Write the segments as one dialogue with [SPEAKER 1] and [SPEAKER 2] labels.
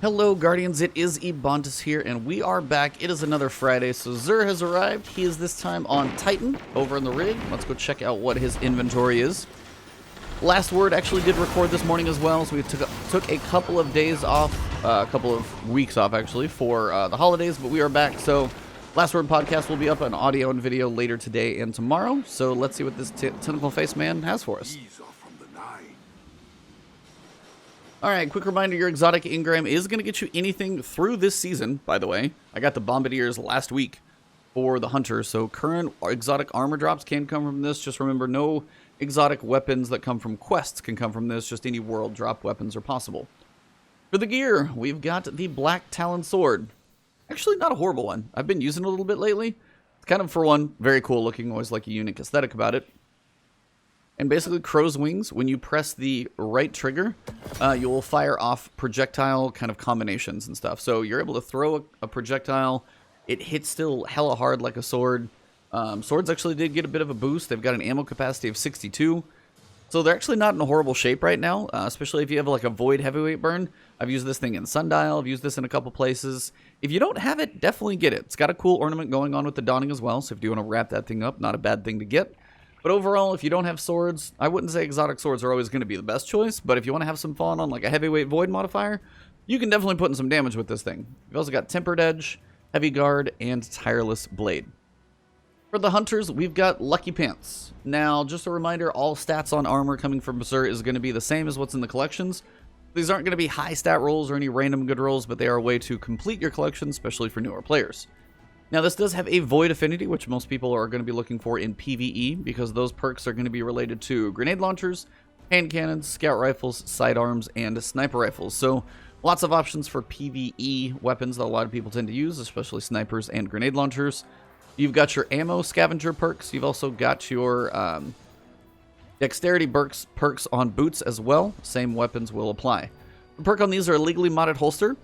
[SPEAKER 1] Hello Guardians, it is Ebontis here, and we are back. It is another Friday, so Zur has arrived. He is this time on Titan, over in the rig. Let's go check out what his inventory is. Last Word actually did record this morning as well, so we took a couple of days off, a couple of weeks off actually, for the holidays, but we are back. So Last Word podcast will be up on audio and video later today and tomorrow, so let's see what this tentacle face man has for us. Alright, quick reminder, your exotic engram is going to get you anything through this season, by the way. I got the Bombardiers last week for the Hunter, so current exotic armor drops can come from this. Just remember, no exotic weapons that come from quests can come from this, just any world drop weapons are possible. For the gear, we've got the Black Talon Sword. Actually, not a horrible one. I've been using it a little bit lately. It's kind of, for one, very cool looking, always like a unique aesthetic about it. And basically, crow's wings, when you press the right trigger, you will fire off projectile kind of combinations and stuff. So you're able to throw a projectile. It hits still hella hard like a sword. Swords actually did get a bit of a boost. They've got an ammo capacity of 62. So they're actually not in a horrible shape right now, especially if you have like a void heavyweight burn. I've used this thing in Sundial. I've used this in a couple places. If you don't have it, definitely get it. It's got a cool ornament going on with the Dawning as well. So if you want to wrap that thing up, not a bad thing to get. But overall, if you don't have swords, I wouldn't say exotic swords are always going to be the best choice, but if you want to have some fun on like a heavyweight void modifier, you can definitely put in some damage with this thing. You've also got Tempered Edge, Heavy Guard, and Tireless Blade. For the Hunters, we've got Lucky Pants. Now, just a reminder, all stats on armor coming from Berserk is going to be the same as what's in the collections. These aren't going to be high stat rolls or any random good rolls, but they are a way to complete your collection, especially for newer players. Now, this does have a Void affinity, which most people are going to be looking for in PvE, because those perks are going to be related to grenade launchers, hand cannons, scout rifles, sidearms, and sniper rifles. So, lots of options for PvE weapons that a lot of people tend to use, especially snipers and grenade launchers. You've got your ammo scavenger perks. You've also got your dexterity perks on boots as well. Same weapons will apply. The perk on these are a legally modded holster.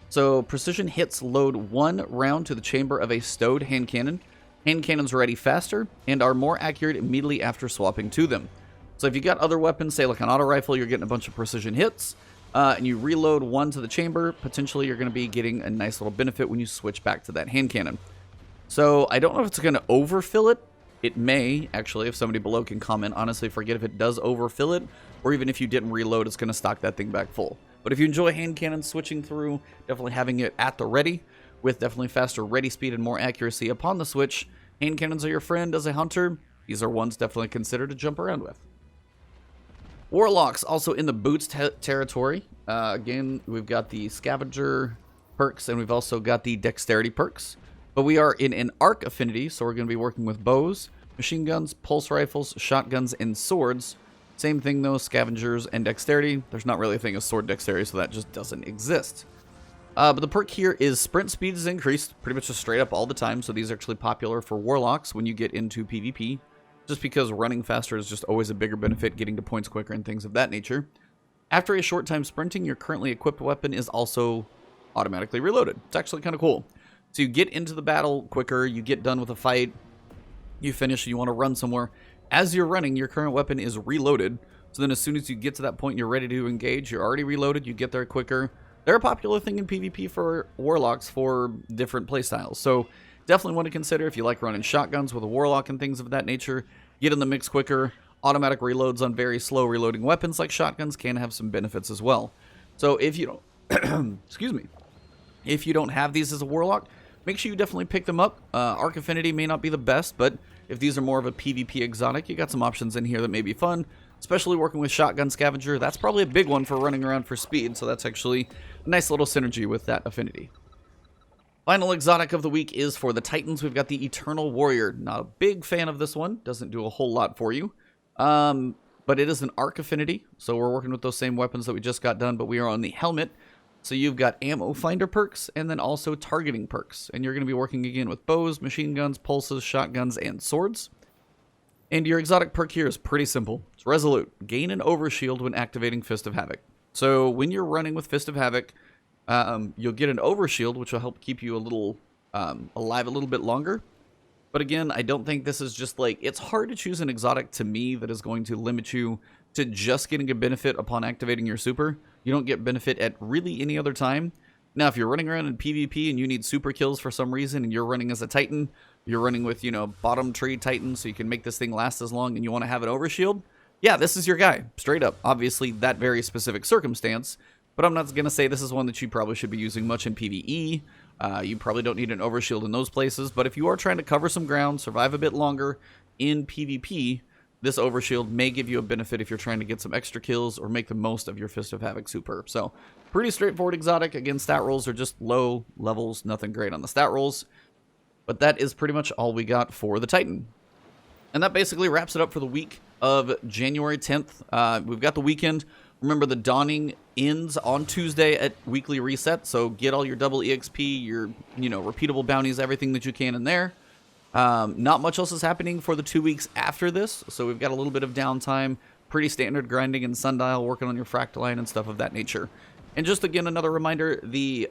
[SPEAKER 1] So, precision hits load one round to the chamber of a stowed hand cannon. Hand cannons ready faster and are more accurate immediately after swapping to them. So, if you got other weapons, say like an auto rifle, you're getting a bunch of precision hits, and you reload one to the chamber, potentially you're going to be getting a nice little benefit when you switch back to that hand cannon. So, I don't know if it's going to overfill it. It may, actually, if somebody below can comment. Honestly, forget if it does overfill it, or even if you didn't reload, it's going to stock that thing back full. But if you enjoy hand cannons switching through, definitely having it at the ready, with definitely faster ready speed and more accuracy upon the switch, hand cannons are your friend as a hunter. These are ones definitely considered to jump around with. Warlocks also in the boots territory. Again, we've got the scavenger perks, and we've also got the dexterity perks. But we are in an arc affinity, so we're going to be working with bows, machine guns, pulse rifles, shotguns, and swords. Same thing though, scavengers and dexterity. There's not really a thing of sword dexterity, so that just doesn't exist. But the perk here is sprint speed is increased, pretty much just straight up all the time. So these are actually popular for warlocks when you get into PvP, just because running faster is just always a bigger benefit, getting to points quicker and things of that nature. After a short time sprinting, your currently equipped weapon is also automatically reloaded. It's actually kind of cool. So you get into the battle quicker, you get done with a fight, you finish, you want to run somewhere. As you're running, your current weapon is reloaded. So then as soon as you get to that point and you're ready to engage, you're already reloaded, you get there quicker. They're a popular thing in PvP for warlocks for different playstyles. So definitely want to consider if you like running shotguns with a warlock and things of that nature, get in the mix quicker. Automatic reloads on very slow reloading weapons like shotguns can have some benefits as well. So if you don't, excuse me, if you don't have these as a warlock, make sure you definitely pick them up. Arc Affinity may not be the best, but if these are more of a PvP exotic, you got some options in here that may be fun, especially working with Shotgun Scavenger. That's probably a big one for running around for speed, so that's actually a nice little synergy with that affinity. Final exotic of the week is for the Titans. We've got the Eternal Warrior. Not a big fan of this one. Doesn't do a whole lot for you. But it is an Arc Affinity, so we're working with those same weapons that we just got done, but we are on the helmet. So you've got ammo finder perks and then also targeting perks. And you're going to be working again with bows, machine guns, pulses, shotguns, and swords. And your exotic perk here is pretty simple. It's Resolute. Gain an Overshield when activating Fist of Havoc. So when you're running with Fist of Havoc, you'll get an Overshield, which will help keep you a little alive a little bit longer. But again, I don't think this is just like, it's hard to choose an exotic to me that is going to limit you to just getting a benefit upon activating your super. You don't get benefit at really any other time. Now, if you're running around in PvP and you need super kills for some reason and you're running as a Titan, you're running with, you know, bottom tree Titan so you can make this thing last as long and you want to have an Overshield, yeah, this is your guy, straight up. Obviously, that very specific circumstance, but I'm not going to say this is one that you probably should be using much in PvE. You probably don't need an Overshield in those places, but if you are trying to cover some ground, survive a bit longer in PvP, this Overshield may give you a benefit if you're trying to get some extra kills or make the most of your Fist of Havoc Superb. So, pretty straightforward exotic. Again, stat rolls are just low levels, nothing great on the stat rolls. But that is pretty much all we got for the Titan. And that basically wraps it up for the week of January 10th. We've got the weekend. Remember, the Dawning ends on Tuesday at weekly reset, so get all your double EXP, your, you know, repeatable bounties, everything that you can in there. Not much else is happening for the 2 weeks after this, so we've got a little bit of downtime, pretty standard grinding in Sundial, working on your Fractaline and stuff of that nature. And just again, another reminder, the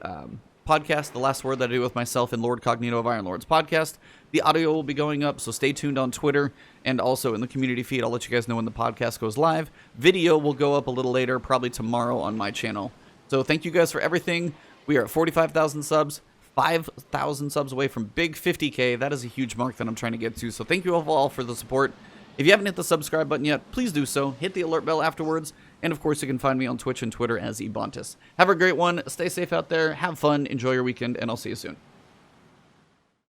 [SPEAKER 1] podcast, The Last Word, that I do with myself and Lord Cognito of Iron Lords podcast, the audio will be going up, so stay tuned on Twitter and also in the community feed. I'll let you guys know when the podcast goes live. Video will go up a little later, probably tomorrow on my channel. So thank you guys for everything. We are at 45,000 subs. 5,000 subs away from big 50K. That is a huge mark that I'm trying to get to. So thank you all for the support. If you haven't hit the subscribe button yet, please do so. Hit the alert bell afterwards. And of course, you can find me on Twitch and Twitter as Ebontis. Have a great one. Stay safe out there. Have fun. Enjoy your weekend. And I'll see you soon.